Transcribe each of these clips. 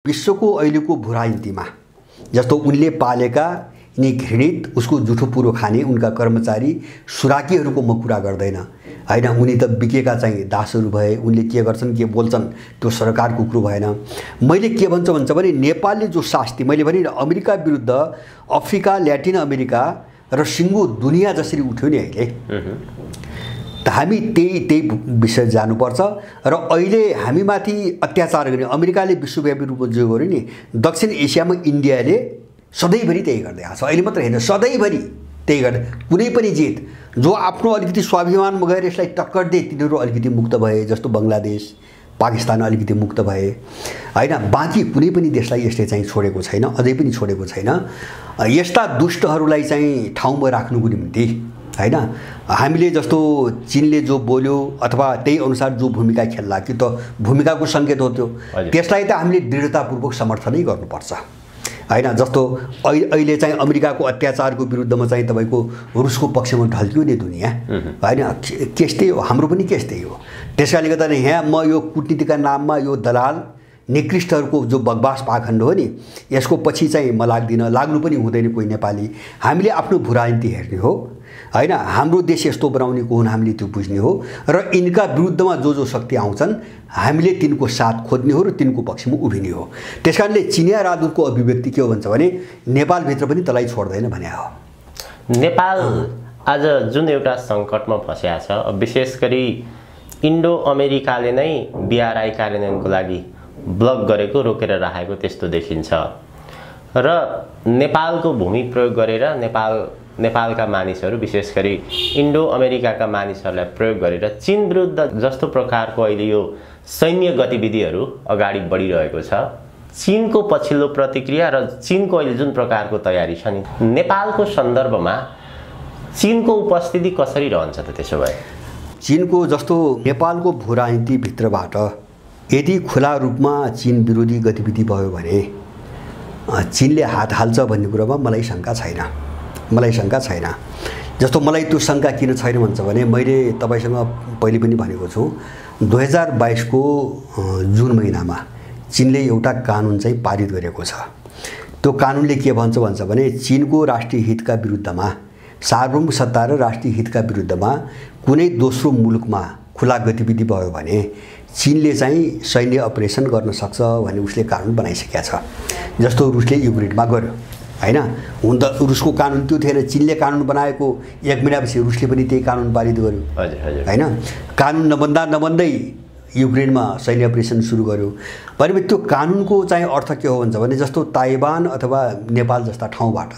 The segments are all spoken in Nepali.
विश्वको अहिलेको भूराजनीतिमा जस्तो उनले पालेका यिनी घृणित उसको जुठो पुरो खाने उनका कर्मचारी सुराकीहरूको म कुरा गर्दैन हैन। उनी त बिकेका चाहिँ दासहरू भए। उनले के गर्छन् के बोल्छन् त्यो सरकारको कुरो भएन। मैले के भन्छ भने नेपालले जो शास्ति मैले भने अमेरिका विरुद्ध अफ्रिका ल्याटिन अमेरिका र सिङ्गो दुनियाँ जसरी उठ्यो नि अहिले त हामी त्यही विषय जानुपर्छ। र अहिले हामीमाथि अत्याचार गर्ने अमेरिकाले विश्वव्यापी रूपमा जो गर्यो नि दक्षिण एसियामा इन्डियाले सधैँभरि त्यही गर्दै आएको छ। अहिले मात्र होइन सधैँभरि त्यही गर्दै कुनै पनि जित जो आफ्नो अलिकति स्वाभिमानमा गएर यसलाई टक्कर दिए तिनीहरू अलिकति मुक्त भए। जस्तो बङ्गलादेश पाकिस्तान अलिकति मुक्त भए हैन। बाँकी कुनै पनि देशलाई यसले चाहिँ छोडेको छैन, अझै पनि छोडेको छैन। यस्ता दुष्टहरूलाई चाहिँ ठाउँमा राख्नुको निम्ति हैन हामीले जस्तो चीनले जो बोल्यो अथवा त्यही अनुसार जो भूमिका खेल्ला कि त भूमिकाको सङ्केत हो त्यो, त्यसलाई त हामीले दृढतापूर्वक समर्थनै गर्नुपर्छ हैन। जस्तो अहिले चाहिँ अमेरिकाको अत्याचारको विरुद्धमा चाहिँ तपाईको रुसको पक्षमा ढल्कियो नि दुनियाँ हैन। केस त्यही हो, हाम्रो पनि केस त्यही हो। त्यसकारणले गर्दा यहाँ म यो कूटनीतिका नाममा यो दलाल निकृष्टहरूको जो बकवास पाखण्ड हो नि यसको पछि चाहिँ म लाग्नु पनि हुँदैन कोही नेपाली। हामीले आफ्नो भूराजनीति हेर्ने हो हैन। हाम्रो देश यस्तो बनाउने को हुन् हामीले त्यो बुझ्ने हो र यिनका विरुद्धमा जो शक्ति आउँछन् हामीले तिनको साथ खोज्ने हो र तिनको पक्षमा उभिने हो। त्यसकारणले चिनिया राजदूतको अभिव्यक्ति के हो भन्छ भने नेपालभित्र पनि तलाई छोड्दैन भने हो। नेपाल आज जुन एउटा सङ्कटमा फँसेको छ, विशेष गरी इन्डो अमेरिकाले नै बिआरआई कार्यान्वयनको लागि ब्लक गरेको रोकेर राखेको त्यस्तो देखिन्छ र नेपालको भूमि प्रयोग गरेर नेपालका मानिसहरू विशेष गरी इन्डो अमेरिकाका मानिसहरूलाई प्रयोग गरेर चीन विरुद्ध जस्तो प्रकारको अहिले यो सैन्य गतिविधिहरू अगाडि बढिरहेको छ, चीनको पछिल्लो प्रतिक्रिया र चीनको अहिले जुन प्रकारको तयारी छ नि नेपालको सन्दर्भमा चीनको उपस्थिति कसरी रहन्छ त? त्यसो भए चीनको जस्तो नेपालको भूराजनीतिभित्रबाट यदि खुला रूपमा चीन विरोधी गतिविधि भयो भने चीनले हात हाल्छ भन्ने कुरामा मलाई शङ्का छैन। जस्तो मलाई त्यो शङ्का किन छैन भन्छ भने मैले तपाईसँग पहिले पनि भनेको छु 2022 को जुन महिनामा चीनले एउटा कानुन चाहिँ पारित गरेको छ। त्यो कानुनले के भन्छ भने चीनको राष्ट्रिय हितका विरुद्धमा सार्वभौम सत्ता र राष्ट्रिय हितका विरुद्धमा कुनै दोस्रो मुलुकमा खुला गतिविधि भयो भने चीनले चाहिँ सैन्य अपरेसन गर्न सक्छ भन्ने उसले कानुन बनाइसकेको छ। जस्तो रुसले युक्रेनमा गर्यो हैन। हुन त रुसको कानुन त्यो थिएन, चीनले कानुन बनाएको 1 महिनापछि रुसले पनि त्यही कानुन पारित गर्यो हैन। कानुन नबन्दै युक्रेनमा सैन्य अपरेसन सुरु गर्यो भनेपछि त्यो कानुनको चाहिँ अर्थ के हो भन्छ भने जस्तो ताइवान अथवा नेपाल जस्ता ठाउँबाट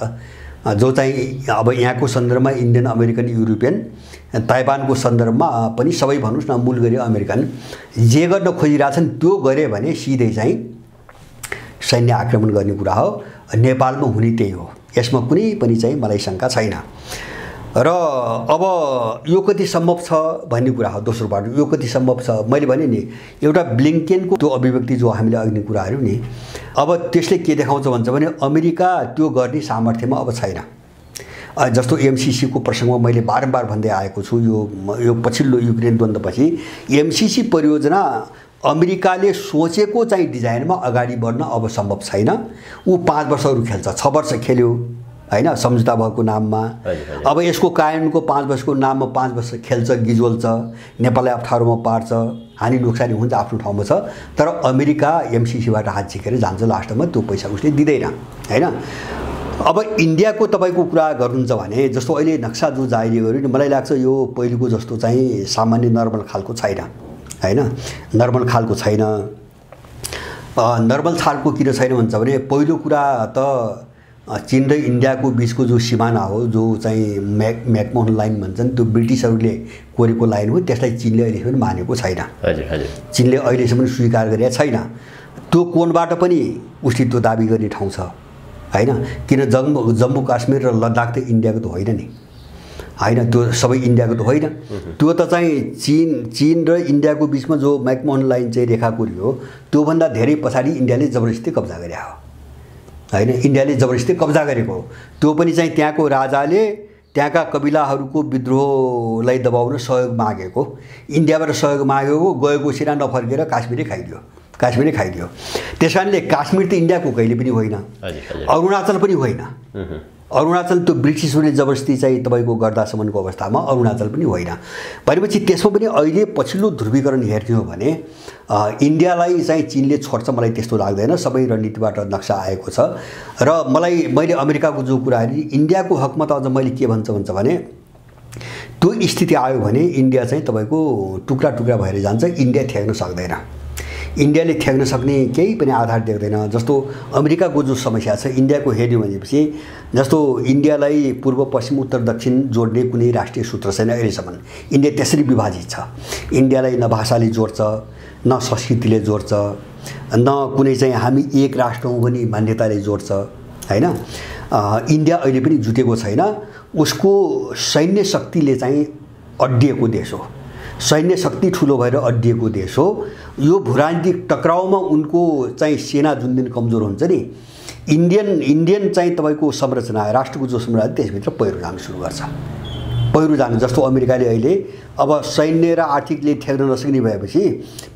जो चाहिँ अब यहाँको सन्दर्भमा इन्डियन अमेरिकन युरोपियन, ताइवानको सन्दर्भमा पनि सबै भन्नुस् न मूल गरी अमेरिकन जे गर्न खोजिरहेछन् त्यो गरे भने सिधै चाहिँ सैन्य आक्रमण गर्ने कुरा हो। नेपालमा हुने त्यही हो, यसमा कुनै पनि चाहिँ मलाई शङ्का छैन। र अब यो कति सम्भव छ भन्ने कुरा हो। दोस्रो बाटो यो कति सम्भव छ मैले भने नि एउटा ब्लिङ्केनको त्यो अभिव्यक्ति जो हामीले अघि कुराहरू नि अब त्यसले के देखाउँछ भन्छ भने अमेरिका त्यो गर्ने सामर्थ्यमा अब छैन। जस्तो एमसीसी को प्रसङ्गमा मैले बारम्बार भन्दै आएको छु, यो पछिल्लो युक्रेन द्वन्द्वपछि एमसीसी परियोजना अमेरिकाले सोचेको चाहिँ डिजाइनमा अगाडि बढ्न अब सम्भव छैन। ऊ 5 वर्षहरू खेल्छ, 6 वर्ष खेल्यो हैन सम्झौता भएको नाममा। अब यसको कानुनको 5 वर्षको नाममा 5 वर्ष खेल्छ, गिजोल्छ, नेपाललाई अप्ठ्यारोमा पार्छ, हानि नोक्सानी हुन्छ आफ्नो ठाउँमा छ। तर अमेरिका एमसीसीबाट हात झिकेर जान्छ, लास्टमा त्यो पैसा उसले दिँदैन हैन। अब इन्डियाको तपाईको कुरा गर्नुहुन्छ भने जस्तो अहिले नक्सा जो जारी गर्यो नि मलाई लाग्छ यो पहिलेको जस्तो चाहिँ सामान्य नर्मल खालको छैन हैन। नर्मल खालको छैन। नर्मल खालको किन छैन भन्छ भने पहिलो कुरा त चीन र इन्डियाको बीचको जो सिमाना हो जो चाहिँ मैकमोहन लाइन भन्छन् त्यो ब्रिटिसहरूले कोरेको लाइन हो, त्यसलाई चीनले अहिलेसम्म मानेको छैन। चीनले अहिलेसम्म स्वीकार गरेको छैन। त्यो कोणबाट पनि उसले त्यो दाबी गर्ने ठाउँ छ हैन। किन जम्मू काश्मीर र लद्दाख त इन्डियाको त होइन नि हैन, त्यो सबै इन्डियाको त होइन। त्यो त चाहिँ चीन र इन्डियाको बीचमा जो मैकमोहन लाइन चाहिँ रेखा कोरियो त्योभन्दा धेरै पछाडि इन्डियाले जबरजस्ती कब्जा गरे हो हैन। इन्डियाले जबरजस्ती कब्जा गरेको हो। त्यो पनि चाहिँ त्यहाँको राजाले त्यहाँका कबिलाहरूको विद्रोहलाई दबाउन सहयोग मागेको, इन्डियाबाट सहयोग मागेको, गएको सिना नफर्केर काश्मीरै खाइदियो। काश्मीरै खाइदियो। त्यस कारणले काश्मीर त इन्डियाको कहिले पनि होइन, अरुणाचल पनि होइन। अरुणाचल त्यो ब्रिटिसहरूले जबरजस्ती चाहिँ तपाईँको गर्दासम्मको अवस्थामा अरुणाचल पनि होइन। भनेपछि त्यसमा पनि अहिले पछिल्लो ध्रुवीकरण हेर्ने हो भने इन्डियालाई चाहिँ चीनले छोड्छ मलाई त्यस्तो लाग्दैन। सबै रणनीतिबाट नक्सा आएको छ र मैले अमेरिकाको जो कुराहरू इन्डियाको हकमा त अझ मैले के भन्छ भने त्यो स्थिति आयो भने इन्डिया चाहिँ तपाईँको टुक्रा टुक्रा भएर जान्छ। इन्डिया थ्याक्न सक्दैन, इन्डियाले थ्याक्न सक्ने केही पनि आधार देख्दैन। जस्तो अमेरिकाको जो समस्या छ इन्डियाको हेर्यो भनेपछि जस्तो इन्डियालाई पूर्व पश्चिम उत्तर दक्षिण जोड्ने कुनै राष्ट्रिय सूत्र छैन अहिलेसम्म। इन्डिया त्यसरी विभाजित छ। इन्डियालाई न भाषाले जोड्छ, न संस्कृतिले जोड्छ, न कुनै चाहिँ हामी एक राष्ट्र हौँ भन्ने मान्यताले जोड्छ हैन। इन्डिया अहिले पनि जुटेको छैन। उसको सैन्य शक्तिले चाहिँ अड्डिएको देश हो, सैन्य शक्ति ठुलो भएर अड्डिएको देश हो। यो भूराजनीतिक टक्राउमा उनको चाहिँ सेना जुन दिन कमजोर हुन्छ नि इन्डियन चाहिँ तपाईँको संरचना राष्ट्रको जो संरचना त्यसभित्र पहिरो जान सुरु गर्छ। पहिरो जानु जस्तो अमेरिकाले अहिले अब सैन्य र आर्थिकले ठेक्न नसक्ने भएपछि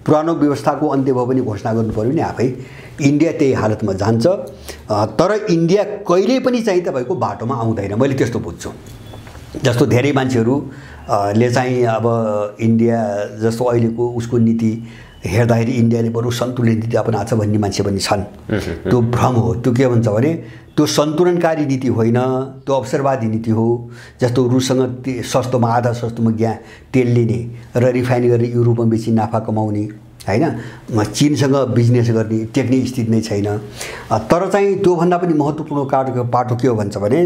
पुरानो व्यवस्थाको अन्त्य भयो भने घोषणा गर्नु पर्यो नि आफै। इन्डिया त्यही हालतमा जान्छ। तर इन्डिया कहिले पनि चाहिँ तपाईँको बाटोमा आउँदैन, मैले त्यस्तो बुझ्छु। जस्तो धेरै मान्छेहरू ले चाहिँ अब इन्डिया जस्तो अहिलेको उसको नीति हेर्दाखेरि इन्डियाले बरु सन्तुलित नीति अपनाएको छ भन्ने मान्छे पनि छन्। त्यो भ्रम हो। त्यो के भन्छ भने त्यो सन्तुलनकारी नीति होइन, त्यो अवसरवादी नीति हो। जस्तो रुससँग सस्तोमा आधा सस्तोमा तेल लिने र रिफाइन गरेर युरोपमा बेची नाफा कमाउने हैन, चीनसँग बिजनेस गर्ने टेक्ने स्थिति नै छैन। तर चाहिँ त्योभन्दा पनि महत्त्वपूर्ण पाटो के हो भन्छ भने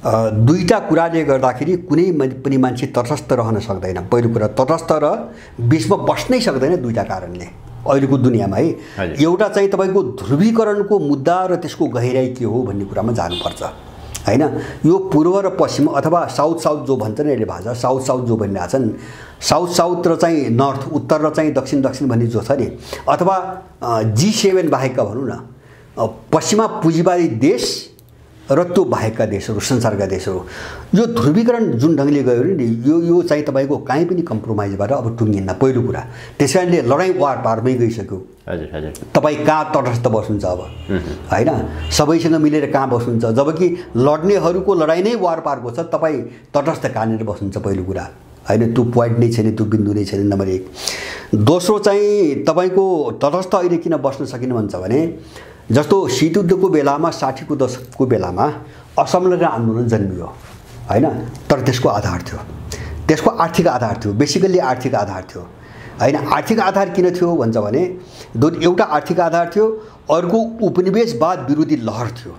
दुईटा कुराले गर्दाखेरि कुनै पनि मान्छे तटस्थ रहन सक्दैन। पहिलो कुरा तटस्थ र बिचमा बस्नै सक्दैन दुईटा कारणले अहिलेको दुनियाँमा है। एउटा चाहिँ तपाईँको ध्रुवीकरणको मुद्दा र त्यसको गहिराई के हो भन्ने कुरामा जानुपर्छ हैन। यो पूर्व र पश्चिम अथवा साउथ साउथ जो भन्छन् यसले भाषा साउथ साउथ जो भनिरहेका छन्, साउथ साउथ र चाहिँ नर्थ उत्तर र चाहिँ दक्षिण दक्षिण भन्ने जो छ नि, अथवा G7 बाहेकका भनौँ न पश्चिमा पुँजीवादी देश र त्यो बाहेकका देशहरू संसारका देशहरू यो ध्रुवीकरण जुन ढङ्गले गयो नि यो चाहिँ तपाईँको कहीँ पनि कम्प्रोमाइजबाट अब टुङ्गिन्न पहिलो कुरा। त्यस कारणले लडाइँ वार पारमै गइसक्यो। तपाईँ कहाँ तटस्थ बस्नुहुन्छ अब हैन, सबैसँग मिलेर कहाँ बस्नुहुन्छ, जबकि लड्नेहरूको लडाइँ नै वार पारको छ, तपाईँ तटस्थ कहाँनिर बस्नुहुन्छ पहिलो कुरा हैन। त्यो पोइन्ट नै छैन, त्यो बिन्दु नै छैन नम्बर 1। दोस्रो चाहिँ तपाईँको तटस्थ अहिले किन बस्न सकिनु भन्छ भने जस्तो शीतयुद्धको बेलामा 60 को दशकको बेलामा असमलग्न आन्दोलन जन्मियो हैन, तर त्यसको आधार थियो, त्यसको आर्थिक आधार थियो, बेसिकल्ली आर्थिक आधार थियो हैन। आर्थिक आधार किन थियो भन्छ भने एउटा आर्थिक आधार थियो, अर्को उपनिवेशवाद विरोधी लहर थियो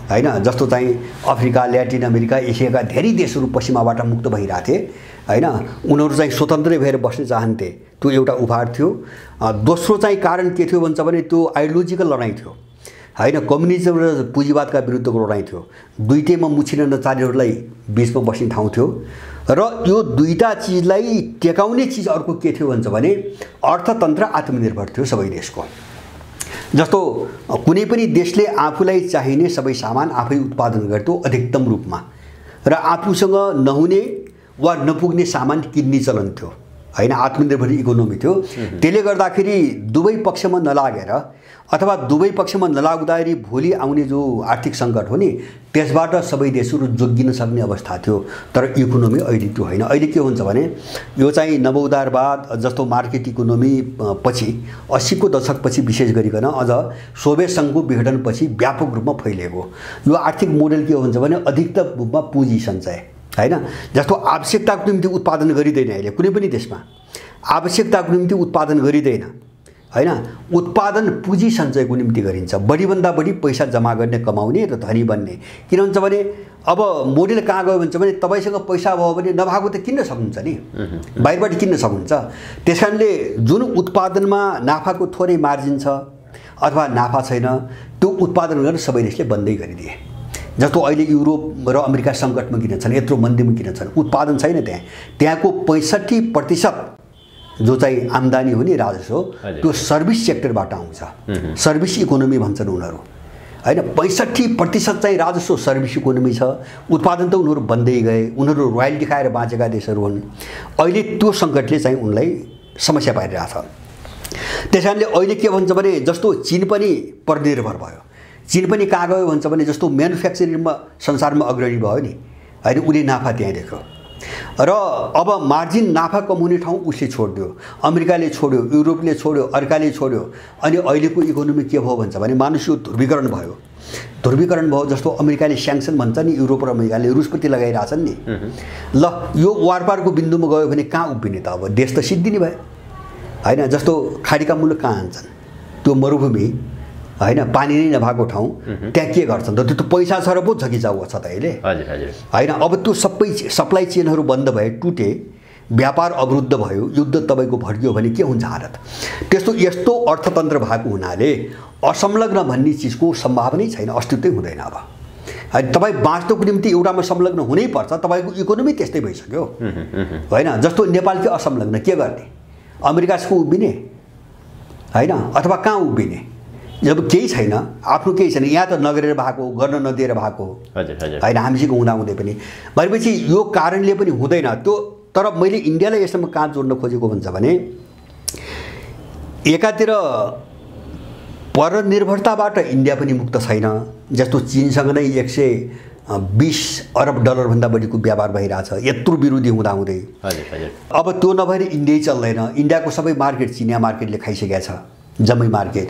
हैन। जस्तो चाहिँ अफ्रिका ल्याटिन अमेरिका एसियाका धेरै देशहरू पश्चिमाबाट मुक्त भइरहेथे हैन, उनीहरू चाहिँ स्वतन्त्रै भएर बस्न चाहन्थे, त्यो एउटा उभार थियो। दोस्रो चाहिँ कारण के थियो भन्छ भने त्यो आइडियोलोजिकल लडाइँ थियो हैन, कम्युनिजम र पुँजीवादका विरुद्धको लडाइँ थियो। दुईटैमा मुछिन नचाल्नेहरूलाई बिचमा बस्ने ठाउँ थियो। र यो दुईटा चिजलाई टेकाउने चिज अर्को के थियो भन्छ भने अर्थतन्त्र आत्मनिर्भर थियो सबै देशको। जस्तो कुनै पनि देशले आफूलाई चाहिने सबै सामान आफै उत्पादन गर्थ्यो अधिकतम रूपमा र आफूसँग नहुने वा नपुग्ने सामान किन्ने चलन थियो हैन, आत्मनिर्भर इकोनोमी थियो। त्यसले गर्दाखेरि दुवै पक्षमा नलागेर अथवा दुवै पक्षमा नलाग्दाखेरि भोलि आउने जो आर्थिक सङ्कट हो नि त्यसबाट सबै देशहरू जोगिन सक्ने अवस्था थियो। तर इकोनोमी अहिले त्यो होइन। अहिले के हुन्छ भने यो चाहिँ नवोदारवाद जस्तो मार्केट इकोनोमी पछि 80 को दशकपछि विशेष गरिकन अझ सोभियत सङ्घको विघटनपछि व्यापक रूपमा फैलिएको यो आर्थिक मोडल के हुन्छ भने अधिकतम रूपमा पुँजी सञ्चय हैन। जस्तो आवश्यकताको निम्ति उत्पादन गरिँदैन, अहिले कुनै पनि देशमा आवश्यकताको निम्ति उत्पादन गरिँदैन हैन, उत्पादन पुँजी सञ्चयको निम्ति गरिन्छ, बढीभन्दा बढी पैसा जम्मा गर्ने कमाउने र धनी बन्ने। किन हुन्छ भने अब मोडल कहाँ गयो भन्छ भने तपाईँसँग पैसा भयो भने नभएको त किन्न सक्नुहुन्छ नि, बाहिरबाट किन्न सक्नुहुन्छ। त्यस कारणले जुन उत्पादनमा नाफाको थोरै मार्जिन छ अथवा नाफा छैन त्यो उत्पादन गरेर सबै देशले बन्दै गरिदिए। जस्तो अहिले युरोप र अमेरिका सङ्कटमा किन छन्, यत्रो मन्दीमा किन छन्, उत्पादन छैन त्यहाँको 65% जो चाहिँ आम्दानी हो नि राजस्व त्यो सर्भिस सेक्टरबाट आउँछ, सर्भिस इकोनोमी भन्छन् उनीहरू हैन। 65% चाहिँ राजस्व सर्भिस इकोनोमी छ, उत्पादन त उनीहरू बन्दै गए, उनीहरू रोयल्टी खाएर बाँचेका देशहरू हुन्। अहिले त्यो सङ्कटले चाहिँ उनलाई समस्या पारिरहेछ। त्यसैले अहिले के भन्छ भने जस्तो चीन पनि परनिर्भर भयो, चीन पनि कहाँ गयो भन्छ भने जस्तो म्यानुफ्याक्चरिङमा संसारमा अग्रणी भयो नि होइन, उसले नाफा त्यहीँ देख्यो र अब मार्जिन नाफा कमाउने ठाउँ उसले छोडिदियो, अमेरिकाले छोड्यो, युरोपले छोड्यो, अर्काले छोड्यो। अनि अहिलेको इकोनोमी के भयो भन्छ भने मानुष यो ध्रुवीकरण भयो। जस्तो अमेरिकाले स्याङ्सन भन्छ नि, युरोप र अमेरिकाले रुसप्रति लगाइरहेछन् नि। ल यो वारपारको बिन्दुमा गयो भने कहाँ उभिने त? अब देश त सिद्धिने भयो होइन। जस्तो खाडीका मुलुक कहाँ हान्छन्? त्यो मरुभूमि होइन, पानी नै नभएको ठाउँ, त्यहाँ के गर्छन् त? त्यो त पैसा छ र पो छ कि जाऊ छ त अहिले होइन। अब त्यो सबै सप्लाई चेनहरू बन्द भए, टुटे, व्यापार अवरुद्ध भयो, युद्ध तपाईँको भड्कियो भने के हुन्छ हालत? यस्तो अर्थतन्त्र भएको हुनाले असंलग्न भन्ने चिजको सम्भावनै छैन, अस्तित्वै हुँदैन। अब तपाईँ बाँच्नको निम्ति एउटामा संलग्न हुनैपर्छ। तपाईँको इकोनोमी त्यस्तै भइसक्यो होइन। जस्तो नेपाल के असंलग्न के गर्ने? अमेरिकाको उभिने होइन, अथवा कहाँ उभिने? जब केही छैन, आफ्नो केही छैन, यहाँ त नगरेर भएको, गर्न नदिएर भएको होइन हामीसँग हुँदाहुँदै पनि। भनेपछि यो कारणले पनि हुँदैन त्यो। तर मैले इन्डियालाई यसमा कहाँ जोड्न खोजेको भन्छ भने एकातिर परनिर्भरताबाट इन्डिया पनि मुक्त छैन। जस्तो चीनसँग नै 120 अरब डलरभन्दा बढीको व्यापार भइरहेछ यत्रो विरोधी हुँदाहुँदै। अब त्यो नभएर इन्डिया चल्दैन। इन्डियाको सबै मार्केट चिनिया मार्केटले खाइसकेको छ, जम्मै मार्केट।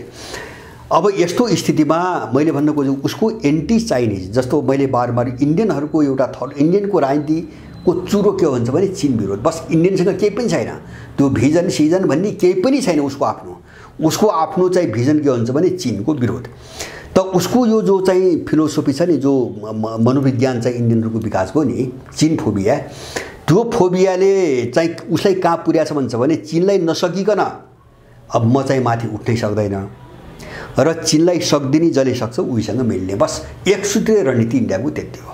अब यस्तो स्थितिमा मैले भन्न खोजेको उसको एन्टी चाइनिज, जस्तो मैले बारबार इन्डियनहरूको एउटा इन्डियनको राजनीतिको चुरो के भन्छ भने चीन विरोध। बस इन्डियनसँग केही पनि छैन, त्यो भिजन सिजन भन्ने केही पनि छैन उसको आफ्नो चाहिँ भिजन के भन्छ भने चीनको विरोध। त उसको यो जो चाहिँ फिलोसोफी छ नि, जो मनोविज्ञान चाहिँ इन्डियनहरूको विकासको नि, चीन फोबिया, त्यो फोबियाले चाहिँ उसलाई कहाँ पुर्याछ भन्छ भने चीनलाई नसकिकन अब म चाहिँ माथि उठ्नै सक्दैन र चीनलाई सक्दिने जसले सक्छ उहीसँग मिल्ने। बस एक सूत्रीय रणनीति इन्डियाको त्यति हो।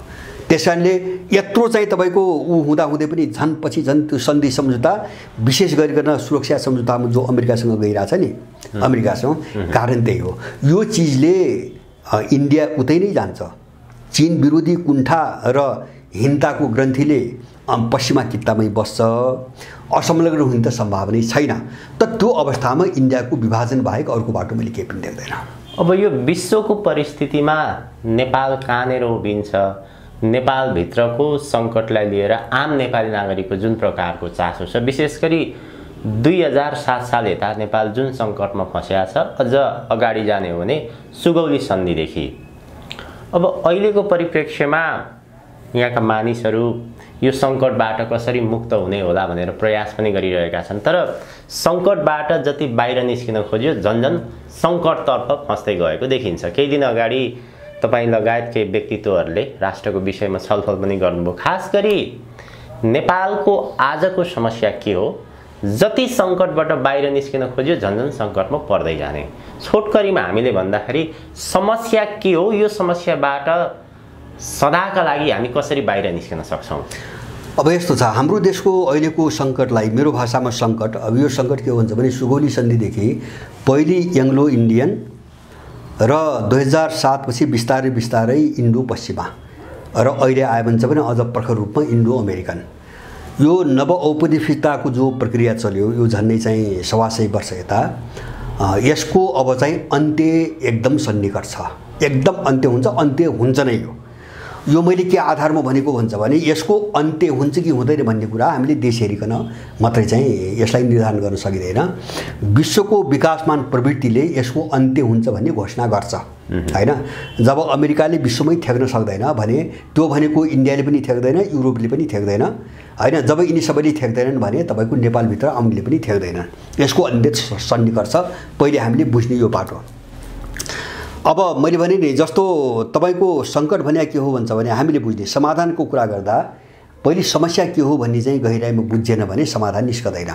त्यसकारणले यत्रो चाहिँ तपाईँको हुँदाहुँदै पनि झन् पछि झन् त्यो सन्धि सम्झौता, विशेष गरिकन सुरक्षा सम्झौतामा जो अमेरिकासँग गइरहेछ नि, अमेरिकासँग, कारण त्यही हो। यो चिजले इन्डिया उतै नै जान्छ। चीन विरोधी कुण्ठा र हिंसाको ग्रन्थीले पश्चिमा कित्तामै बस्छ, असंलग्न हुने त सम्भावनै छैन। त त्यो अवस्थामा इन्डियाको विभाजन बाहेक अर्को बाटो मैले केही पनि देख्दैन। अब यो विश्वको परिस्थितिमा नेपाल कहाँनिर उभिन्छ? नेपालभित्रको सङ्कटलाई लिएर आम नेपाली नागरिकको जुन प्रकारको चासो छ, विशेष गरी 2007 साल यता नेपाल जुन सङ्कटमा फँसेको छ, अझ अगाडि जाने हो भने सुगौली सन्धिदेखि अब अहिलेको परिप्रेक्ष्यमा यहाँका मानिसहरू यो सङ्कटबाट कसरी मुक्त हुने होला भनेर प्रयास पनि गरिरहेका छन्। तर सङ्कटबाट जति बाहिर निस्किन खोज्यो झन्झन सङ्कटतर्फ फस्दै गएको देखिन्छ। केही दिन अगाडि तपाईँ लगायत केही व्यक्तित्वहरूले राष्ट्रको विषयमा छलफल पनि गर्नुभयो। खास गरी नेपालको आजको समस्या के हो? जति सङ्कटबाट बाहिर निस्किन खोज्यो झन्झन सङ्कटमा पर्दै जाने। छोटकरीमा हामीले भन्दाखेरि समस्या के हो? यो समस्याबाट सदाका लागि हामी कसरी बाहिर निस्किन सक्छौँ? अब यस्तो छ, हाम्रो देशको अहिलेको सङ्कटलाई मेरो भाषामा सङ्कट, अब यो सङ्कट के भन्छ भने सुगौली सन्धिदेखि पहिली एङ्ग्लो इन्डियन र 2007 पछि बिस्तारै बिस्तारै इन्डो पश्चिमा र अहिले आयो भन्छ भने अझ प्रखर रूपमा इन्डो अमेरिकन, यो नव औपनिवेशिकताको जो प्रक्रिया चल्यो यो झन्डै चाहिँ 125 वर्ष यता, यसको अब चाहिँ अन्त्य एकदम सन्निकट छ। एकदम अन्त्य हुन्छ, अन्त्य हुन्छ नै यो मैले के आधारमा भनेको भन्छ भने यसको अन्त्य हुन्छ कि हुँदैन भन्ने कुरा हामीले देश हेरिकन मात्रै चाहिँ यसलाई निर्धारण गर्न सकिँदैन। विश्वको विकासमान प्रवृत्तिले यसको अन्त्य हुन्छ भन्ने घोषणा गर्छ हैन। जब अमेरिकाले विश्वमै थ्याक्न सक्दैन भने त्यो भनेको इन्डियाले पनि थ्याक्दैन, युरोपले पनि थ्याक्दैन हैन। जब यिनी सबैले थ्याक्दैनन् भने तपाईको नेपालभित्र आउनेले पनि थ्याक्दैन। यसको अन्त्य सन्निकट छ, पहिले हामीले बुझ्ने यो बाटो। अब मैले भने नि जस्तो तपाईको संकट भने के हो भन्छ भने हामीले बुझ्ने समाधानको कुरा गर्दा पहिले समस्या के हो भन्ने चाहिँ गहिराइमा बुझेन भने समाधान निस्कदैन।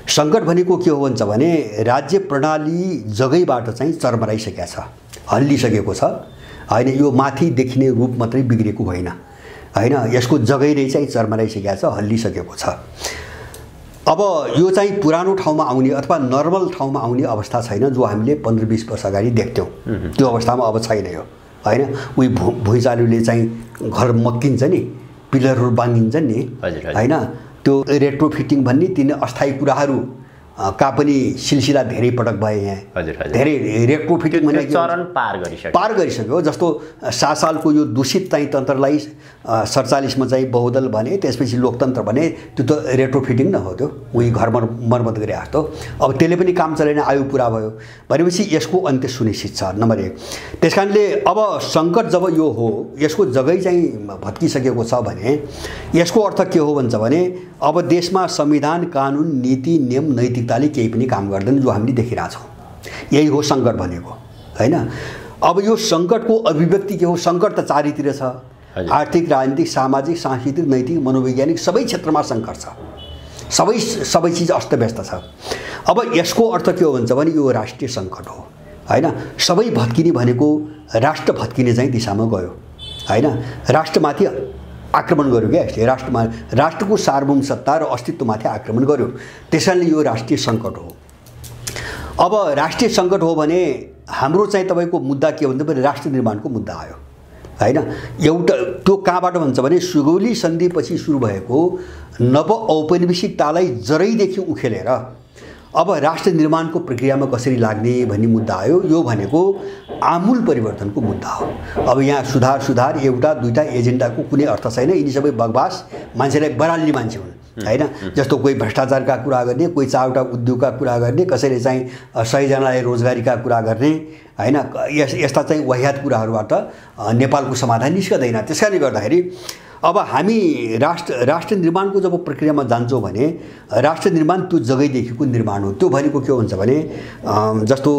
संकट भनेको के हो भन्छ भने राज्य प्रणाली जगैबाट चाहिँ चरमराइसकेको छ, हल्लिसकेको छ हैन। यो माथि देखिने रूप मात्रै बिग्रेको होइन हैन, यसको जगैले चाहिँ चरमराइसकेको छ, हल्लिसकेको छ। अब यो चाहिँ पुरानो ठाउँमा आउने अथवा नर्मल ठाउँमा आउने अवस्था छैन जो हामीले 15-20 वर्ष अगाडि देख्थ्यौं। त्यो अवस्थामा अब छैन यो हैन। उही भुइँचालोले चाहिँ घर मक्किन्छ नि, पिलरहरू बाँधिन्छन् नि हैन, त्यो रेट्रोफिटिङ भन्ने तिन अस्थायी कुराहरू का पनि सिलसिला धेरै पटक भए यहाँ। हजुर धेरै रेट्रोफिटिङ भने चरण पार गरिसक्यो। जस्तो 7 सालको यो दूषित चाहिँ तन्त्रलाई 47 मा चाहिँ बहुदल भने, त्यसपछि लोकतन्त्र भने, त्यो त रेट्रोफिटिङ न हो, त्यो उही घर मर्मत गरे जस्तो। अब त्यसले पनि काम चलेन, आयु पुरा भयो भनेपछि यसको अन्त्य सुनिश्चित छ, नम्बर 1। त्यस कारणले अब सङ्कट जब यो हो, यसको जगै चाहिँ भत्किसकेको छ भने यसको अर्थ के हो भन्छ भने अब देशमा संविधान, कानुन, नीति, नियम, नैतिकताले केही पनि काम गर्दैन, जो हामीले देखिरहेछौँ। यही हो सङ्कट भनेको, होइन? अब यो सङ्कटको अभिव्यक्ति के हो? सङ्कट त चारैतिर छ, आर्थिक, राजनीतिक, सामाजिक, सांस्कृतिक, नैतिक, मनोवैज्ञानिक सबै क्षेत्रमा सङ्कट छ, सबै चिज अस्तव्यस्त छ। अब यसको अर्थ के हो भन्छ भने यो राष्ट्रिय सङ्कट हो, होइन? सबै भत्किने भनेको राष्ट्र भत्किने चाहिँ दिशामा गयो, होइन? राष्ट्रमाथि आक्रमण गर्यो क्या यसले, राष्ट्रको सार्वभौम सत्ता र अस्तित्वमाथि आक्रमण गर्यो। त्यसैले यो राष्ट्रिय सङ्कट हो। अब राष्ट्रिय सङ्कट हो भने हाम्रो चाहिँ तपाईँको मुद्दा के भन्दा पनि राष्ट्र निर्माणको मुद्दा आयो, होइन? एउटा त्यो कहाँबाट भन्छ भने सुगौली सन्धिपछि सुरु भएको नव औपनिवेशिकतालाई जरैदेखि उखेलेर अब राष्ट्र निर्माणको प्रक्रियामा कसरी लाग्ने भन्ने मुद्दा आयो। यो भनेको आमूल परिवर्तनको मुद्दा हो। अब यहाँ सुधार एउटा दुईटा एजेन्डाको कुनै अर्थ छैन, यिनी सबै बकवास, मान्छेलाई बराल्ने मान्छे हुन्, होइन? जस्तो कोही भ्रष्टाचारका कुरा गर्ने, कोही 4वटा उद्योगका कुरा गर्ने, कसैले चाहिँ 100जनालाई रोजगारीका कुरा गर्ने, होइन? यस्ता चाहिँ वाहियात कुराहरूबाट नेपालको समाधान निस्कँदैन। त्यसकारणले गर्दाखेरि अब हामी राष्ट्र निर्माणको जब प्रक्रियामा जान्छौँ भने राष्ट्र निर्माण त्यो जगैदेखिको निर्माण हो। त्यो भनेको के हुन्छ भने जस्तो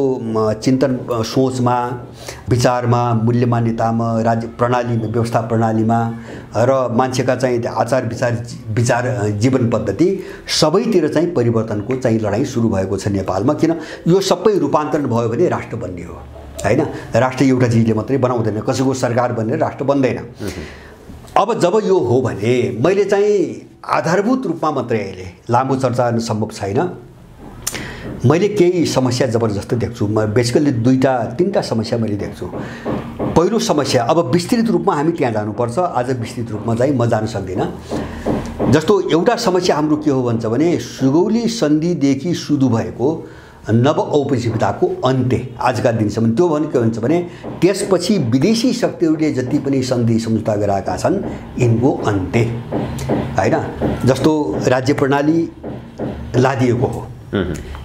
चिन्तन, सोचमा, विचारमा, मूल्य मान्यतामा, राज्य प्रणालीमा, व्यवस्था प्रणालीमा र मान्छेका चाहिँ आचार विचार जीवन पद्धति सबैतिर चाहिँ परिवर्तनको चाहिँ लडाइँ सुरु भएको छ नेपालमा। किन यो सबै रूपान्तरण भयो भने राष्ट्र बन्ने हो, होइन? राष्ट्र एउटा चिजले मात्रै बनाउँदैन, कसैको सरकार बनेर राष्ट्र बन्दैन। अब जब यो हो भने मैले चाहिँ आधारभूत रूपमा मात्रै अहिले लामो चर्चा गर्न सम्भव छैन, मैले केही समस्या जबरजस्त देख्छु। म बेसिकली 2-3टा समस्या मैले देख्छु। पहिलो समस्या, अब विस्तृत रूपमा हामी त्यहाँ जानुपर्छ, आज विस्तृत रूपमा चाहिँ म जान सक्दिनँ। जस्तो एउटा समस्या हाम्रो के हो भन्छ भने सुगौली सन्धिदेखि सुरु भएको नव औपनिवेशिकताको अन्त्य आजका दिनसम्म, त्यो भने के भन्छ भने त्यसपछि विदेशी शक्तिहरूले जति पनि सन्धि सम्झौता गराएका छन् यिनको अन्त्य, होइन? जस्तो राज्य प्रणाली लादिएको हो,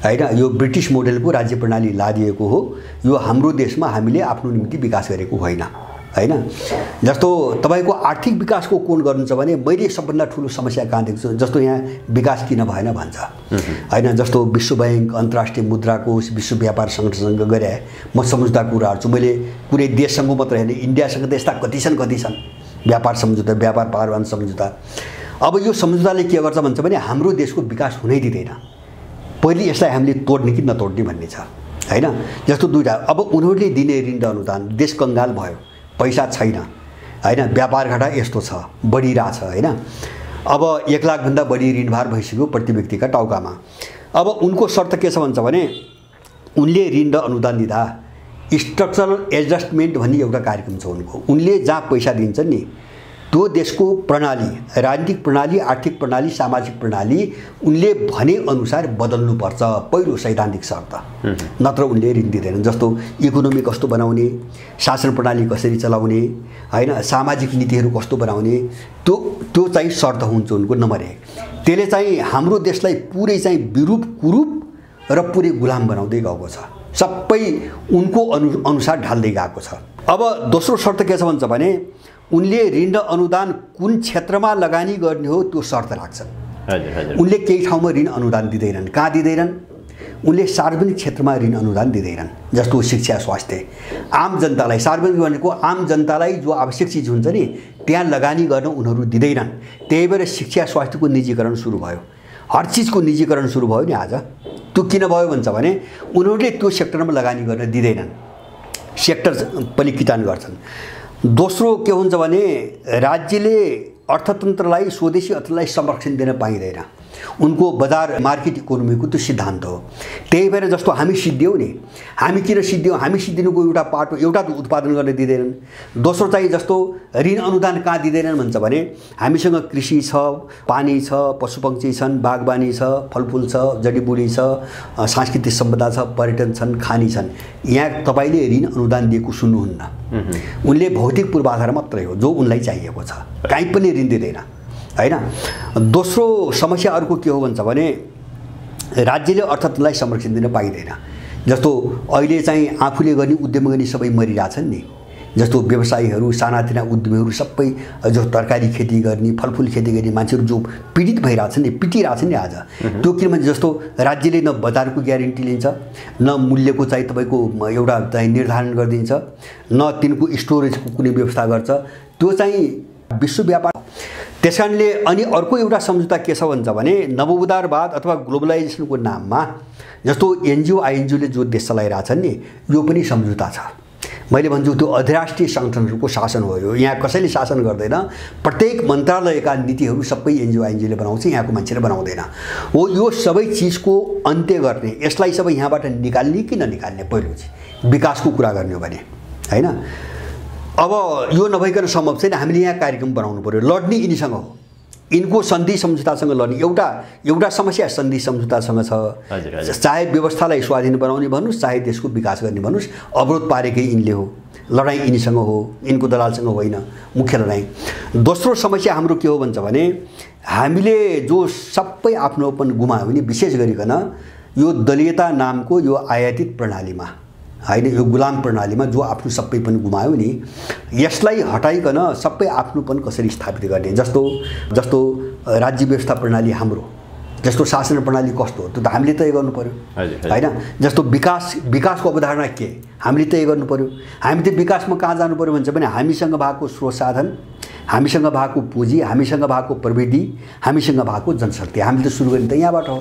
होइन? यो ब्रिटिस मोडेलको राज्य प्रणाली लादिएको हो। यो हाम्रो देशमा हामीले आफ्नो निम्ति विकास गरेको होइन, होइन? जस्तो तपाईँको आर्थिक विकासको कोण गर्नुहुन्छ भने मैले सबभन्दा ठुलो समस्या कहाँ देख्छु, जस्तो यहाँ विकास किन भएन भन्छ, होइन? जस्तो विश्व ब्याङ्क, अन्तर्राष्ट्रिय मुद्रा कोष, विश्व व्यापार सङ्गठनसँग गरे म सम्झौता कुराहरू छु। मैले कुनै देशसँग मात्रै होइन, इन्डियासँग त यस्ता कति छन् व्यापार सम्झौता, व्यापार पारवान सम्झौता। अब यो सम्झौताले के गर्छ भन्छ भने हाम्रो देशको विकास हुनै दिँदैन। पहिले यसलाई हामीले तोड्ने कि नतोड्ने भन्ने छ, होइन? जस्तो 2टा, अब उनीहरूले दिने ऋण र अनुदान, देश कङ्गाल भयो, पैसा छैन, होइन? व्यापार घाटा यस्तो छ, बढिरहेछ, होइन? अब 1 लाखभन्दा बढी ऋणभार भइसक्यो प्रति व्यक्तिका टाउकामा। अब उनको शर्त के छ भन्छ भने उनले ऋण र अनुदान दिँदा स्ट्रक्चरल एडजस्टमेन्ट भन्ने एउटा कार्यक्रम छ उनको। उनले जहाँ पैसा दिन्छन् नि त्यो देशको प्रणाली, राजनीतिक प्रणाली, आर्थिक प्रणाली, सामाजिक प्रणाली उनले भने अनुसार बदल्नुपर्छ, पहिलो सैद्धान्तिक शर्त, नत्र उनले ऋण दिँदैनन्। जस्तो इकोनोमी कस्तो बनाउने, शासन प्रणाली कसरी चलाउने, होइन? सामाजिक नीतिहरू कस्तो बनाउने, त्यो चाहिँ शर्त हुन्छ उनको, नम्बर 1। त्यसले चाहिँ हाम्रो देशलाई पुरै चाहिँ विरूप, कुरूप र पुरै गुलाम बनाउँदै गएको छ, सबै उनको अनुसार ढाल्दै गएको छ। अब दोस्रो शर्त के छ भन्छ भने उनले ऋण र अनुदान कुन क्षेत्रमा लगानी गर्ने हो त्यो शर्त राख्छन्। उनले केही ठाउँमा ऋण अनुदान दिँदैनन्। कहाँ दिँदैनन्? उनले सार्वजनिक क्षेत्रमा ऋण अनुदान दिँदैनन्। जस्तो शिक्षा, स्वास्थ्य, आम जनतालाई, सार्वजनिक भनेको आम जनतालाई जो आवश्यक चिज हुन्छ नि त्यहाँ लगानी गर्न उनीहरू दिँदैनन्। त्यही भएर शिक्षा स्वास्थ्यको निजीकरण सुरु भयो, हर चिजको निजीकरण सुरु भयो नि आज। त्यो किन भयो भन्छ भने उनीहरूले त्यो सेक्टरमा लगानी गर्न दिँदैनन्, सेक्टर परिकिटान गर्छन्। दोस्रो के हुन्छ भने राज्यले अर्थतन्त्रलाई, स्वदेशी अर्थलाई संरक्षण दिन पाइँदैन। उनको बजार मार्केट इकोनोमीको त्यो सिद्धान्त हो। त्यही भएर जस्तो हामी सिद्धियौँ नि, हामी किन सिद्धियौँ, हामी सिद्धिनुको एउटा पाटो एउटा उत्पादन गर्न दिँदैनन्। दोस्रो चाहिँ जस्तो ऋण अनुदान कहाँ दिँदैनन् भन्छ भने हामीसँग कृषि छ, पानी छ, पशुपक्षी छन्, बागवानी छ, फलफुल छ, जडीबुटी छ, सांस्कृतिक सम्पदा छ, पर्यटन छन्, खानी छन्। यहाँ तपाईँले ऋण अनुदान दिएको सुन्नुहुन्न। उनले भौतिक पूर्वाधार मात्रै हो जो उनलाई चाहिएको छ, कहीँ पनि ऋण दिँदैन हैन। दोस्रो समस्या अर्को के हो भन्छ भने राज्यले अर्थतन्त्रलाई संरक्षण दिन पाइँदैन। जस्तो अहिले चाहिँ आफूले गर्ने उद्यम गर्ने सबै मरिरहेछन् नि, जस्तो व्यवसायीहरू, सानातिना उद्यमीहरू सबै जो तरकारी खेती गर्ने, फलफुल खेती गर्ने मान्छेहरू जो पीडित भइरहेछन् नि, पिटिरहेछन् नि आज। त्यो किनभने जस्तो राज्यले न बजारको ग्यारेन्टी लिन्छ, न मूल्यको चाहिँ तपाईँको एउटा चाहिँ निर्धारण गरिदिन्छ, न तिनको स्टोरेजको कुनै व्यवस्था गर्छ। त्यो चाहिँ विश्व व्यापार। त्यसकारणले अनि अर्को एउटा सम्झौता के छ भन्छ भने नवोदारवाद अथवा ग्लोबलाइजेसनको नाममा जस्तो एनजिओ आइएनजिओले जो देश चलाइरहेछन् नि, यो पनि सम्झौता छ। मैले भन्छु त्यो अधिराष्ट्रिय सङ्गठनहरूको शासन हो। यो यहाँ कसैले शासन गर्दैन। प्रत्येक मन्त्रालयका नीतिहरू सबै एनजिओ आइएनजिओले बनाउँछ, यहाँको मान्छेले बनाउँदैन हो। यो सबै चिजको अन्त्य गर्ने, यसलाई सबै यहाँबाट निकाल्ने कि ननिकाल्ने, पहिलो चाहिँ विकासको कुरा गर्ने हो भने हैन। अब यो नभइकन सम्भव छैन। हामीले यहाँ कार्यक्रम बनाउनु पर्यो, लड्ने यिनीसँग हो। यिनको सन्धि सम्झौतासँग लड्ने एउटा समस्या सन्धि सम्झौतासँग छ। चाहे व्यवस्थालाई स्वाधीन बनाउने भन्नुहोस्, चाहे देशको विकास गर्ने भन्नुहोस्, अवरोध पारेकै यिनले हो। लडाइँ यिनीसँग हो, यिनको दलालसँग होइन मुख्य लडाइँ। दोस्रो समस्या हाम्रो के हो भन्छ भने हामीले जो सबै आफ्नोपन गुमायो भने विशेष गरिकन यो दलीयता नामको यो आयातित प्रणालीमा हैन, यो गुलाम प्रणालीमा जो आफ्नो सबै पनि गुमायो नि, यसलाई हटाइकन सबै आफ्नोपन कसरी स्थापित गर्ने। जस्तो राज्य व्यवस्था प्रणाली हाम्रो, जस्तो शासन प्रणाली कस्तो हो त्यो त हामीले तय गर्नु पर्यो हैन। जस्तो विकासको अवधारणा के हामीले तय गर्नु पर्यो। हामी त विकासमा कहाँ जानु पर्यो भन्छ भने हामीसँग भएको स्रोत साधन, हामीसँग भएको पुँजी, हामीसँग भएको प्रविधि, हामीसँग भएको जनशक्ति, हामीले त सुरु गर्ने त यहाँबाट हो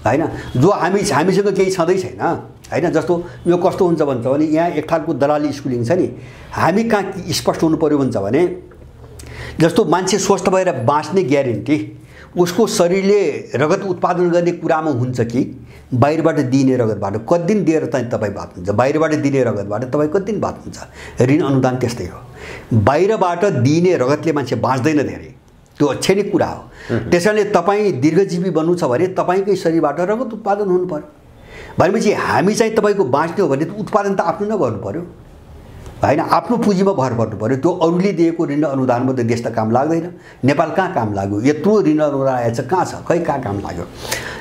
हैन। जो हामीसँग केही छँदै छैन हैन। जस्तो यो कस्तो हुन्छ भन्छ भने यहाँ एक खालको दलाली स्कुलिङ छ नि, हामी कहाँ स्पष्ट हुनु पर्यो भन्छ भने जस्तो मान्छे स्वस्थ भएर बाँच्ने ग्यारेन्टी उसको शरीरले रगत उत्पादन गर्ने कुरामा हुन्छ कि बाहिरबाट दिने रगतबाट? कति दिन दिएर चाहिँ तपाईँ बाँच्नुहुन्छ? बाहिरबाट दिने रगतबाट तपाईँ कति दिन बाँच्नुहुन्छ? ऋण अनुदान त्यस्तै हो। बाहिरबाट दिने रगतले मान्छे बाँच्दैन धेरै, त्यो अच्छेनिक कुरा हो। त्यसैले तपाईँ दीर्घजीवी बन्नु छ भने तपाईँकै शरीरबाट रगत उत्पादन हुनु पर्यो। भनेपछि हामी चाहिँ तपाईँको बाँच्ने हो भने उत्पादन त आफ्नो नगर्नु पर्यो हैन, आफ्नो पुँजीमा भर पर्नु पर्यो। त्यो अरूले दिएको ऋण अनुदानमा त देश त काम लाग्दैन। नेपाल कहाँ काम लाग्यो? यत्रो ऋण अनुदान आएछ, कहाँ छ? खै कहाँ काम लाग्यो?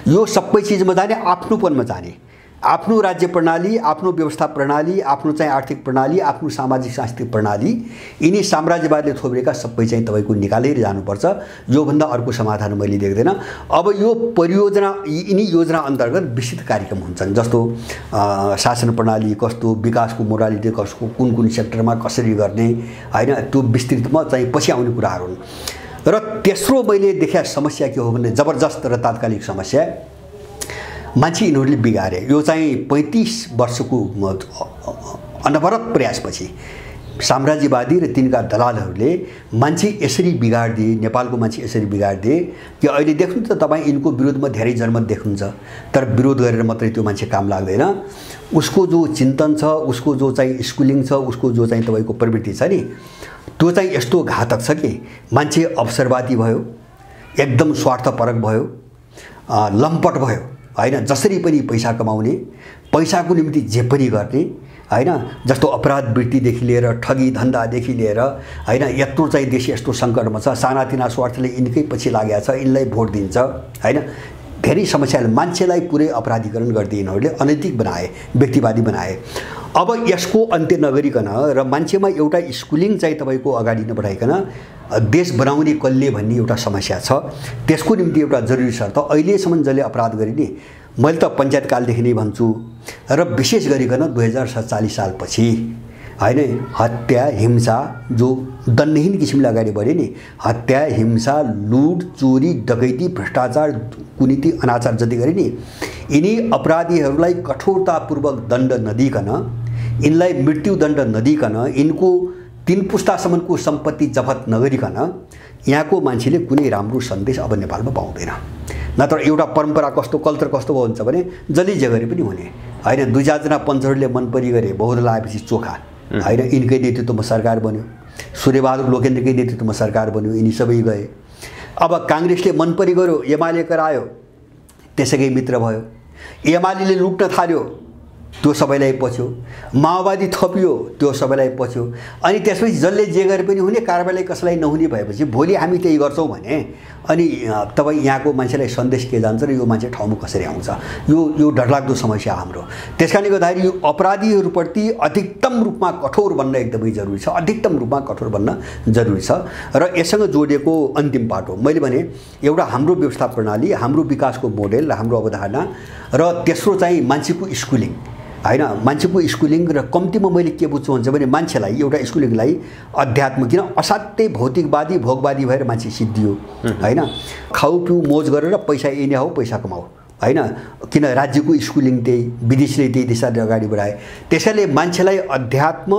यो सबै चिजमा जाने, आफ्नोपनमा जाने, आफ्नो राज्य प्रणाली, आफ्नो व्यवस्था प्रणाली, आफ्नो चाहिँ आर्थिक प्रणाली, आफ्नो सामाजिक सांस्कृतिक प्रणाली, यिनी साम्राज्यवादले थोब्रेका सबै चाहिँ तपाईँको निकालेर जानुपर्छ। योभन्दा अर्को समाधान मैले देख्दैन। अब यो परियोजना, यिनी योजना अन्तर्गत विस्तृत कार्यक्रम हुन्छन्। जस्तो शासन प्रणाली कस्तो, विकासको मोरालिटी कस्तो, कुन कुन सेक्टरमा कसरी गर्ने हैन, त्यो विस्तृतमा चाहिँ पछि आउने कुराहरू हुन्। र तेस्रो मैले देखेको समस्या के हो भने जबरजस्त र तात्कालिक समस्या, मान्छे यिनीहरूले बिगारे। यो चाहिँ 35 वर्षको अनवरत प्रयासपछि साम्राज्यवादी र तिनका दलालहरूले मान्छे यसरी बिगाडिदिए, नेपालको मान्छे यसरी बिगाडिदिए कि अहिले देख्नु त तपाईँ यिनको विरोधमा धेरै जनमत देख्नुहुन्छ, तर विरोध गरेर मात्रै त्यो मान्छे काम लाग्दैन। उसको जो चिन्तन छ, उसको जो चाहिँ स्कुलिङ छ, उसको जो चाहिँ तपाईँको प्रवृत्ति छ नि, त्यो चाहिँ यस्तो घातक छ कि मान्छे अवसरवादी भयो, एकदम स्वार्थपरक भयो, लम्पट भयो हैन। जसरी पनि पैसा कमाउने, पैसाको निम्ति जे पनि गर्ने हैन। जस्तो अपराध वृत्तिदेखि लिएर ठगी धन्दादेखि लिएर हैन, यत्रो चाहिँ देश यस्तो सङ्कटमा छ, सानातिना स्वार्थले यिनकै पछि लागेको छ, यिनलाई भोट दिन्छ हैन। धेरै समस्याले मान्छेलाई पुरै अपराधीकरण गरिदिए, यिनीहरूले अनैतिक बनाए, व्यक्तिवादी बनाए। अब यसको अन्त्य नगरिकन र मान्छेमा एउटा स्कुलिङ चाहिँ तपाईँको अगाडि नबढाइकन देश बनाउने कसले भन्ने एउटा समस्या छ। त्यसको निम्ति एउटा जरुरी शर्त अहिलेसम्म जसले अपराध गरिने, मैले त पञ्चायतकालदेखि नै भन्छु, र विशेष गरिकन 2047 सालपछि हैन, हत्या, हिंसा जो दण्डहीन किसिमले अगाडि बढ्यो नि, हत्या, हिंसा, लुट, चोरी, डकैती, भ्रष्टाचार, कुनीति, अनाचार जति गरे नि, यिनी अपराधीहरूलाई कठोरतापूर्वक दण्ड नदिकन, यिनलाई मृत्युदण्ड नदिकन, यिनको 3 पुस्तासम्मको सम्पत्ति जफत नगरिकन यहाँको मान्छेले कुनै राम्रो सन्देश अब नेपालमा पाउँदैन। नत्र एउटा परम्परा कस्तो कल्चर कस्तो हुन्छ भने जसले जे गरे पनि हुने हैन। 2-4 जना पञ्चहरूले मन परी गरे बहुदल आएपछि चोखा हैन। यिनकै नेतृत्वमा सरकार बन्यो, सूर्यबहादुर लोकेन्द्रकै नेतृत्वमा सरकार बन्यो, यिनी सबै गए। अब काङ्ग्रेसले मन परी गर्यो, एमाले करायो, त्यसैकै मित्र भयो। एमाले लुट्न थाल्यो, त्यो सबैलाई पच्यो। माओवादी थपियो, त्यो सबैलाई पच्यो। अनि त्यसपछि जसले जे गरे पनि हुने, कारबाहीलाई कसैलाई नहुने भएपछि भोलि हामी त्यही गर्छौँ भने अनि तपाईँ यहाँको मान्छेलाई सन्देश के जान्छ र यो मान्छे ठाउँमा कसरी आउँछ? यो डरलाग्दो समस्या हाम्रो। त्यस कारणले गर्दाखेरि यो अपराधीहरूप्रति अधिकतम रूपमा कठोर बन्न एकदमै जरुरी छ, अधिकतम रूपमा कठोर बन्न जरुरी छ। र यससँग जोडिएको अन्तिम पाटो मैले भने एउटा हाम्रो व्यवस्था प्रणाली, हाम्रो विकासको मोडेल, हाम्रो अवधारणा र तेस्रो चाहिँ मान्छेको स्कुलिङ हैन। मान्छेको स्कुलिङ र कम्तीमा मैले के बुझ्छु भन्छ भने मान्छेलाई एउटा स्कुलिङलाई अध्यात्म, किन असाध्यै भौतिकवादी भोगवादी भएर मान्छे सिद्धियो हैन। खाऊ पिउ मोज गरेर पैसा यही नै हो, पैसा कमाऊ हैन। किन राज्यको स्कुलिङ त्यही, विदेशले त्यही दिशाले अगाडि बढाए। त्यसैले मान्छेलाई अध्यात्म,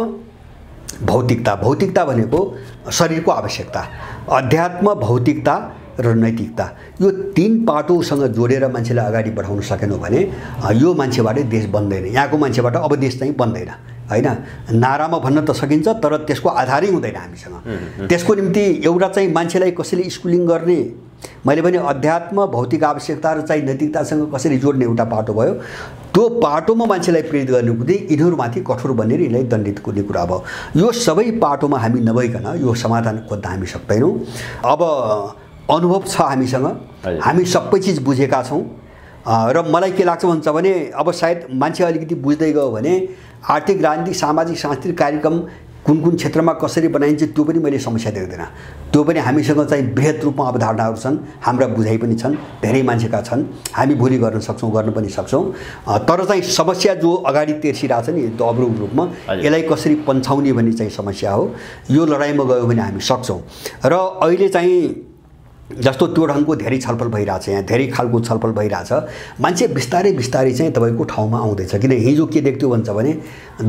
भौतिकता भनेको शरीरको आवश्यकता, अध्यात्म, भौतिकता र नैतिकता, यो 3 पाटोसँग जोडेर मान्छेलाई अगाडि बढाउन सकेनौँ भने यो मान्छेबाटै देश बन्दैन। यहाँको मान्छेबाट अब देश चाहिँ बन्दैन हैन। नारामा भन्न त सकिन्छ, तर त्यसको आधारै हुँदैन हामीसँग। त्यसको निम्ति एउटा चाहिँ मान्छेलाई कसरी स्कुलिङ गर्ने, मैले भने अध्यात्म, भौतिक आवश्यकता र चाहिँ नैतिकतासँग कसरी जोड्ने एउटा पाटो भयो। त्यो पाटोमा मान्छेलाई प्रेरित गर्ने हुँदै यिनीहरूमाथि कठोर बनेर यिनलाई दण्डित गर्ने कुरा भयो। यो सबै पाटोमा हामी नभइकन यो समाधान खोज्न हामी सक्दैनौँ। अब अनुभव छ हामीसँग, हामी सबै चिज बुझेका छौँ र मलाई के लाग्छ भन्छ भने अब सायद मान्छे अलिकति बुझ्दै गयो भने आर्थिक, राजनीतिक, सामाजिक, सांस्कृतिक कार्यक्रम कुन क्षेत्रमा कसरी बनाइन्छ त्यो पनि मैले समस्या देख्दैन। त्यो पनि हामीसँग चाहिँ बृहत रूपमा अवधारणाहरू छन्, हाम्रा बुझाइ पनि छन्, धेरै मान्छेका छन्, हामी भोलि गर्न सक्छौँ, गर्न पनि सक्छौँ। तर चाहिँ समस्या जो अगाडि तेर्सिरहेछ नि त्यो अवरोध रूपमा यसलाई कसरी पन्छाउने भन्ने चाहिँ समस्या हो। यो लडाइँमा गयो भने हामी सक्छौँ। र अहिले चाहिँ जस्तो त्यो ढङ्गको धेरै छलफल भइरहेछ, यहाँ धेरै खालको छलफल भइरहेछ, मान्छे बिस्तारै चाहिँ तपाईँको ठाउँमा आउँदैछ। किन हिजो के देख्थ्यो भन्छ भने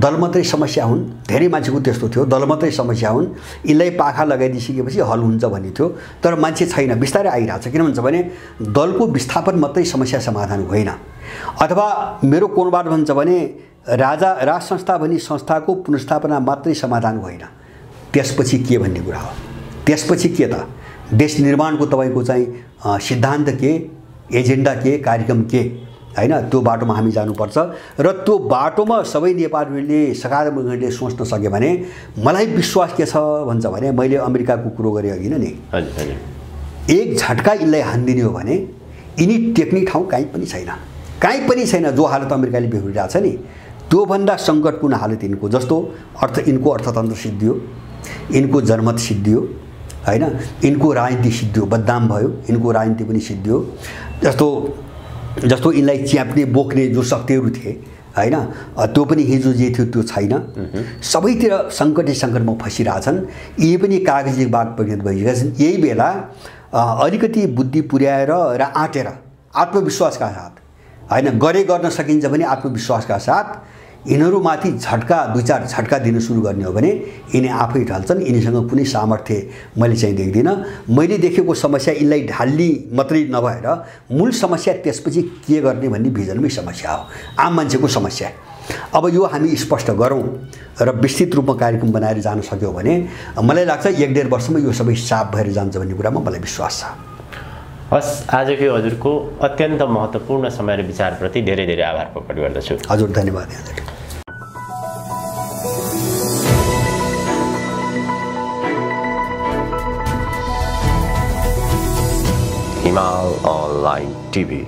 दल मात्रै समस्या हुन्, धेरै मान्छेको त्यस्तो थियो, दल मात्रै समस्या हुन्, यिनलाई पाखा लगाइदिइसकेपछि हल हुन्छ भन्ने थियो। तर मान्छे छैन, बिस्तारै आइरहेछ। किन भन्छ भने दलको विस्थापन मात्रै समस्या समाधान होइन, अथवा मेरो कोणबाट भन्छ भने राज संस्था भन्ने संस्थाको पुनर्स्थापना मात्रै समाधान होइन। त्यसपछि के भन्ने कुरा हो, त्यसपछि के त देश निर्माणको तपाईँको चाहिँ सिद्धान्त के, एजेन्डा के, कार्यक्रम के हैन। त्यो बाटोमा हामी जानुपर्छ र त्यो बाटोमा सबै नेपालीहरूले सकारात्मक गतिले सोच्न सक्यो भने मलाई विश्वास के छ भन्छ भने मैले अमेरिकाको कुरो गरेँ अघि नै, एक झट्का यिनलाई हानिदिने हो भने यिनी टेक्ने ठाउँ कहीँ पनि छैन। जो हालत अमेरिकाले बेहोरिरहेछ नि त्योभन्दा सङ्कटपूर्ण हालत यिनको, जस्तो यिनको अर्थतन्त्र सिद्धियो, यिनको जनमत सिद्धियो हैन, यिनको राजनीति सिद्धियो, बदनाम भयो, यिनको राजनीति पनि सिद्धियो। जस्तो यिनलाई च्याप्ने बोक्ने जो शक्तिहरू थिए हैन, त्यो पनि हिजो जे थियो त्यो छैन। सबैतिर सङ्कटमा फसिरहेछन्। यही पनि कागजी बाघ परिणत भइसकेका छन्। यही बेला अलिकति बुद्धि पुर्याएर र आँटेर आत्मविश्वासका साथ हैन गर्न सकिन्छ भने आत्मविश्वासका साथ यिनीहरूमाथि 2-4 झट्का दिन सुरु गर्ने हो भने यिनी आफै ढल्छन्। यिनीसँग कुनै सामर्थ्य मैले चाहिँ देख्दिनँ। मैले देखेको समस्या यिनलाई ढाल्ने मात्रै नभएर मूल समस्या त्यसपछि के गर्ने भन्ने भिजनमै समस्या हो, आम मान्छेको समस्या। अब यो हामी स्पष्ट गरौँ र विस्तृत रूपमा कार्यक्रम बनाएर जान सक्यौँ भने मलाई लाग्छ 1-1.5 वर्षमा यो सबै साफ भएर जान्छ भन्ने कुरामा मलाई विश्वास छ। हस्, आजको हजुरको अत्यन्त महत्त्वपूर्ण समय र विचारप्रति धेरै धेरै आभार प्रकट गर्दछु। हजुर, धन्यवाद। हिमाल अनलाइन टिभी।